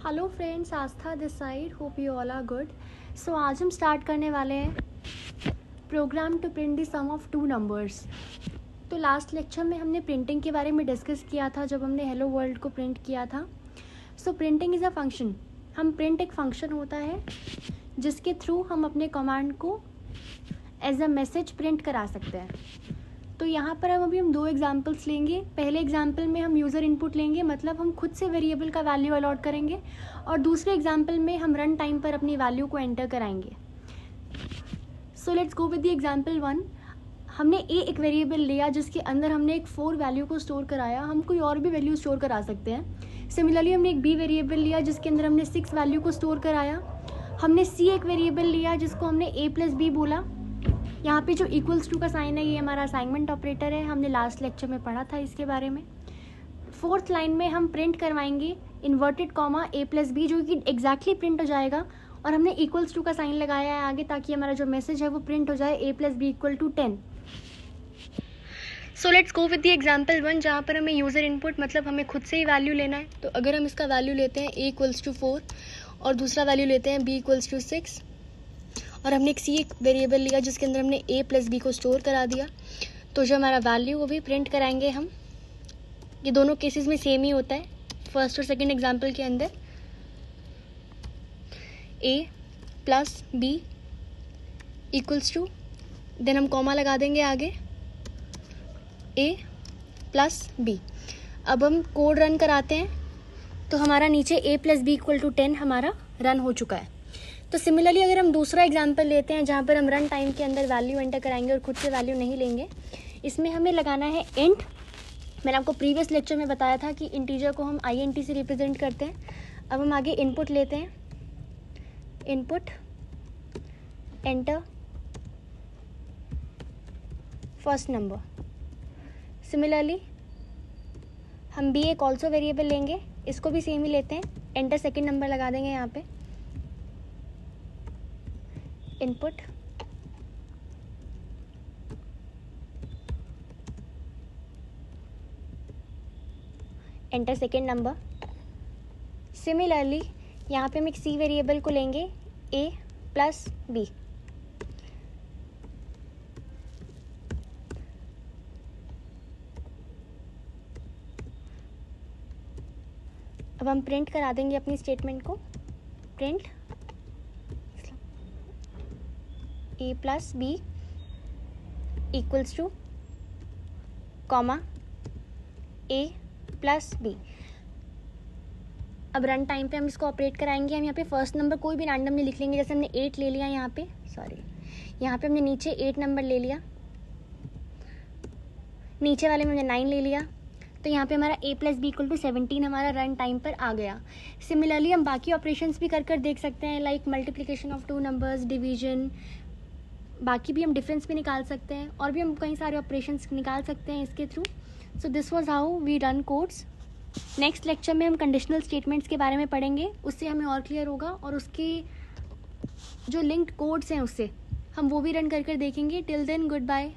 Hello friends, Aastha this side, hope you all are good. So आज हम start करने वाले हैं program to print the sum of two numbers. तो last lecture में हमने प्रिंटिंग के बारे में डिस्कस किया था जब हमने हेलो वर्ल्ड को प्रिंट किया था। सो प्रिंटिंग इज़ अ फंक्शन। हम प्रिंट एक फंक्शन होता है जिसके थ्रू हम अपने कमांड को एज अ मैसेज प्रिंट करा सकते हैं। तो यहाँ पर हम दो एग्जांपल्स लेंगे। पहले एग्जांपल में हम यूज़र इनपुट लेंगे, मतलब हम खुद से वेरिएबल का वैल्यू अलॉट करेंगे, और दूसरे एग्जांपल में हम रन टाइम पर अपनी वैल्यू को एंटर कराएंगे। सो let's go with the example 1। हमने ए एक वेरिएबल लिया जिसके अंदर हमने एक 4 वैल्यू को स्टोर कराया। हम कोई और भी वैल्यू स्टोर करा सकते हैं। सिमिलरली हमने एक बी वेरिएबल लिया जिसके अंदर हमने 6 वैल्यू को स्टोर कराया। हमने सी एक वेरिएबल लिया जिसको हमने ए प्लस बी बोला। यहाँ पे जो इक्वल्स टू का साइन है ये हमारा असाइनमेंट ऑपरेटर है, हमने लास्ट लेक्चर में पढ़ा था इसके बारे में। फोर्थ लाइन में हम प्रिंट करवाएंगे inverted comma A plus B, जो कि एग्जैक्टली प्रिंट हो जाएगा, और हमने इक्वल्स टू का साइन लगाया है आगे ताकि हमारा जो मैसेज है वो प्रिंट हो जाए A plus B equal to 10। So let's go with the example 1 जहाँ पर हमें यूज़र इनपुट मतलब हमें खुद से ही वैल्यू लेना है। तो अगर हम इसका वैल्यू लेते हैं ए इक्वल्स टू 4 और दूसरा वैल्यू लेते हैं बी इक्वल्स टू 6, और हमने एक सी एक वेरिएबल लिया जिसके अंदर हमने ए प्लस बी को स्टोर करा दिया, तो जो हमारा वैल्यू वो भी प्रिंट कराएंगे हम। ये दोनों केसेस में सेम ही होता है, फर्स्ट और सेकंड एग्जांपल के अंदर A plus B equals to, then हम कॉमा लगा देंगे आगे ए प्लस बी। अब हम कोड रन कराते हैं तो हमारा नीचे ए प्लस बी इक्वल टू 10 हमारा रन हो चुका है। तो सिमिलरली अगर हम दूसरा एग्जांपल लेते हैं जहाँ पर हम रन टाइम के अंदर वैल्यू एंटर कराएंगे और खुद से वैल्यू नहीं लेंगे, इसमें हमें लगाना है इंट। मैंने आपको प्रीवियस लेक्चर में बताया था कि इंटीजर को हम INT से रिप्रेजेंट करते हैं। अब हम आगे इनपुट लेते हैं, input enter first number. Similarly हम बी एक ऑल्सो वेरिएबल लेंगे, इसको भी सेम ही लेते हैं, एंटर सेकेंड नंबर लगा देंगे यहाँ पे, input enter second number. Similarly यहाँ पे हम एक सी वेरिएबल को लेंगे ए प्लस बी, अब हम प्रिंट करा देंगे अपनी स्टेटमेंट को, print A plus B equals to comma A plus B. अब रन टाइम पे हम इसको ऑपरेट कराएंगे। हम यहाँ पे फर्स्ट नंबर कोई भी रैंडमली लिख लेंगे, जैसे हमने 8 ले लिया यहाँ पे, यहाँ पे हमने नीचे 8 नंबर ले लिया, नीचे वाले में हमने 9 ले लिया, तो यहाँ पे हमारा ए प्लस बी इक्वल टू 17 हमारा रन टाइम पर आ गया। सिमिलरली हम बाकी ऑपरेशंस भी कर देख सकते हैं, like multiplication of 2 numbers, division, बाकी भी हम डिफरेंस भी निकाल सकते हैं, और भी हम कई सारे ऑपरेशंस निकाल सकते हैं इसके through. So this was how we run codes. Next lecture में हम कंडीशनल स्टेटमेंट्स के बारे में पढ़ेंगे, उससे हमें और क्लियर होगा, और उसके जो लिंक्ड कोड्स हैं उससे हम वो भी रन कर देखेंगे। Till then good bye.